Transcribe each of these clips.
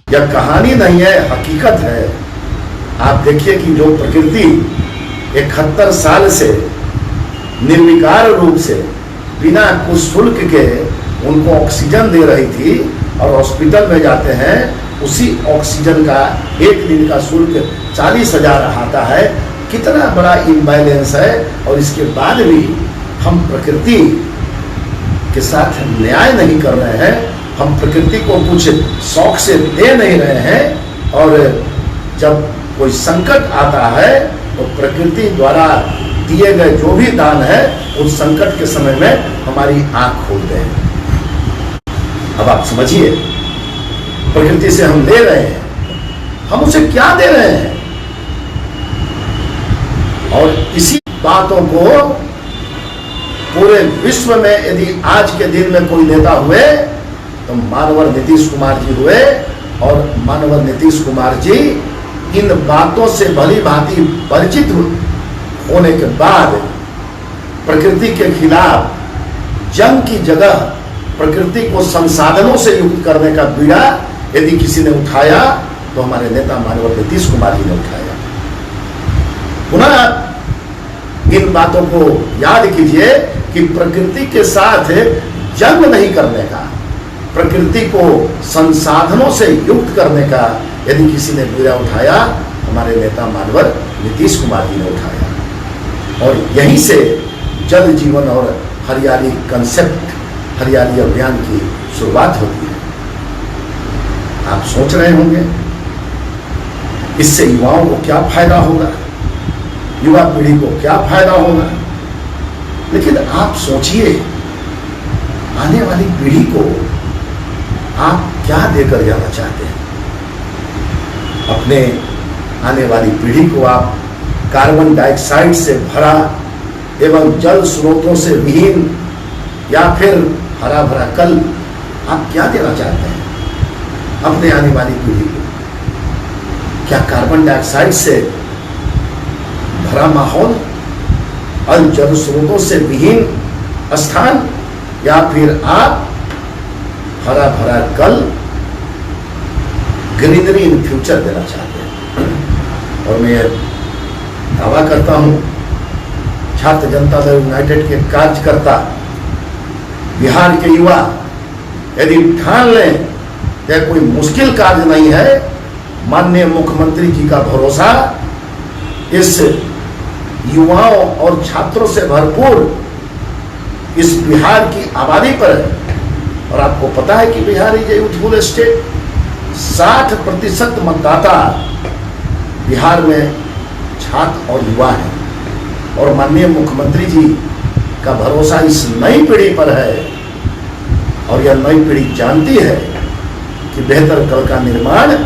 यह कहानी नहीं है, हकीकत है। आप देखिए कि जो प्रकृति 71 साल से निर्विकार रूप से बिना कुछ शुल्क के उनको ऑक्सीजन दे रही थी और हॉस्पिटल में जाते हैं, उसी ऑक्सीजन का एक दिन का शुल्क 40,000 आता है। कितना बड़ा इम्बैलेंस है। और इसके बाद भी हम प्रकृति के साथ न्याय नहीं कर रहे हैं, हम प्रकृति को कुछ शौक से दे नहीं रहे हैं। और जब कोई संकट आता है तो प्रकृति द्वारा दिए गए जो भी दान है उस संकट के समय में हमारी आंख खोलते हैं। अब आप समझिए, प्रकृति से हम ले रहे हैं, हम उसे क्या दे रहे हैं। और इसी बातों को पूरे विश्व में यदि आज के दिन में कोई नेता हुए तो मानवर नीतीश कुमार जी हुए। और मानवर नीतीश कुमार जी इन बातों से भली भांति परिचित होने के बाद प्रकृति के खिलाफ जंग की जगह प्रकृति को संसाधनों से युक्त करने का बीड़ा यदि किसी ने उठाया तो हमारे नेता मानवर नीतीश कुमार जी ने उठाया। पुनः इन बातों को याद कीजिए कि प्रकृति के साथ जंग नहीं करने का, प्रकृति को संसाधनों से युक्त करने का यदि किसी ने बीड़ा उठाया, हमारे नेता मानवर नीतीश कुमार जी ने उठाया। और यहीं से जल जीवन और हरियाली कंसेप्ट, हरियाली अभियान की शुरुआत होती है। आप सोच रहे होंगे इससे युवाओं को क्या फायदा होगा, युवा पीढ़ी को क्या फायदा होगा। लेकिन आप सोचिए, आने वाली पीढ़ी को आप क्या देकर जाना चाहते हैं। अपने आने वाली पीढ़ी को आप कार्बन डाइऑक्साइड से भरा एवं जल स्रोतों से विहीन या फिर हरा भरा कल आप क्या देना चाहते हैं अपने आने वाली पीढ़ी को। क्या कार्बन डाइऑक्साइड से भरा माहौल और जल स्रोतों से विहीन स्थान, या फिर आप हरा भरा कल, ग्रीनरी इन फ्यूचर देना चाहते हैं। और मैं दावा करता हूं, छात्र जनता दल यूनाइटेड के कार्यकर्ता, बिहार के युवा यदि ठान लें यह कोई मुश्किल कार्य नहीं है। माननीय मुख्यमंत्री जी का भरोसा इस युवाओं और छात्रों से भरपूर इस बिहार की आबादी पर है। और आपको पता है कि Bihar is a youthful state. 60% मतदाता बिहार में छात्र और युवा हैं। और माननीय मुख्यमंत्री जी का भरोसा इस नई पीढ़ी पर है। और यह नई पीढ़ी जानती है कि बेहतर कल का निर्माण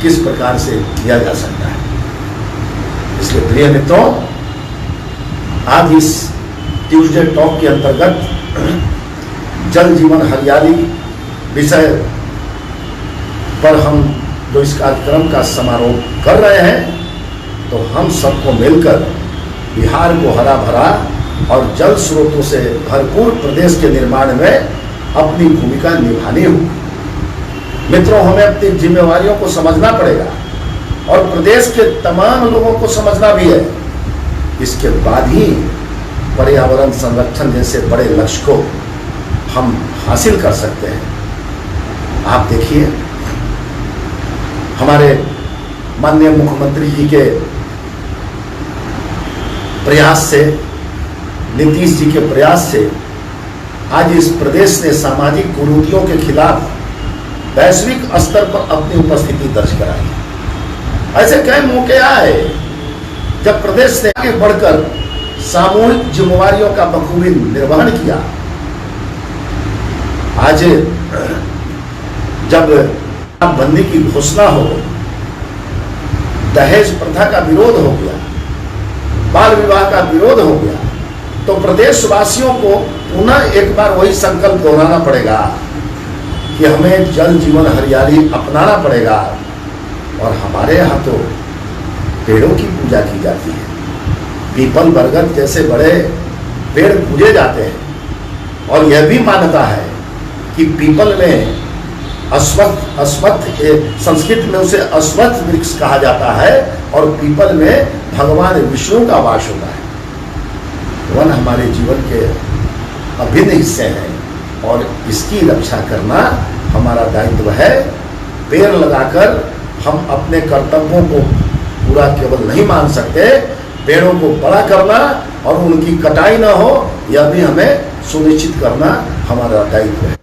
किस प्रकार से किया जा सकता है। इसलिए प्रिय मित्रों, आज इस ट्यूसडे टॉक के अंतर्गत जल जीवन हरियाली विषय पर हम जो इस कार्यक्रम का समारोह कर रहे हैं, तो हम सबको मिलकर बिहार को हरा भरा और जल स्रोतों से भरपूर प्रदेश के निर्माण में अपनी भूमिका निभानी होगी। मित्रों, हमें अपनी जिम्मेवारियों को समझना पड़ेगा और प्रदेश के तमाम लोगों को समझना भी है। इसके बाद ही पर्यावरण संरक्षण जैसे बड़े लक्ष्य को हम हासिल कर सकते हैं। आप देखिए, हमारे माननीय मुख्यमंत्री जी के प्रयास से, नीतीश जी के प्रयास से आज इस प्रदेश ने सामाजिक कुरीतियों के खिलाफ वैश्विक स्तर पर अपनी उपस्थिति दर्ज कराई। ऐसे कई मौके आए जब प्रदेश ने आगे बढ़कर सामूहिक जिम्मेवारियों का बखूबी निर्वहन किया। आज जब बंदी की घोषणा हो, दहेज प्रथा का विरोध हो गया, बाल विवाह का विरोध हो गया, तो प्रदेशवासियों को पुनः एक बार वही संकल्प दोहराना पड़ेगा कि हमें जल जीवन हरियाली अपनाना पड़ेगा। और हमारे यहाँ तो पेड़ों की पूजा की जाती है, पीपल बरगद जैसे बड़े पेड़ पूजे जाते हैं। और यह भी मान्यता है कि पीपल में अश्वत्थ संस्कृत में उसे अश्वत्थ वृक्ष कहा जाता है, और पीपल में भगवान विष्णु का वास होता है। वन हमारे जीवन के अभिन्न हिस्से हैं और इसकी रक्षा करना हमारा दायित्व है। पेड़ लगाकर हम अपने कर्तव्यों को पूरा केवल नहीं मान सकते, पेड़ों को बड़ा करना और उनकी कटाई न हो, यह भी हमें सुनिश्चित करना हमारा दायित्व है।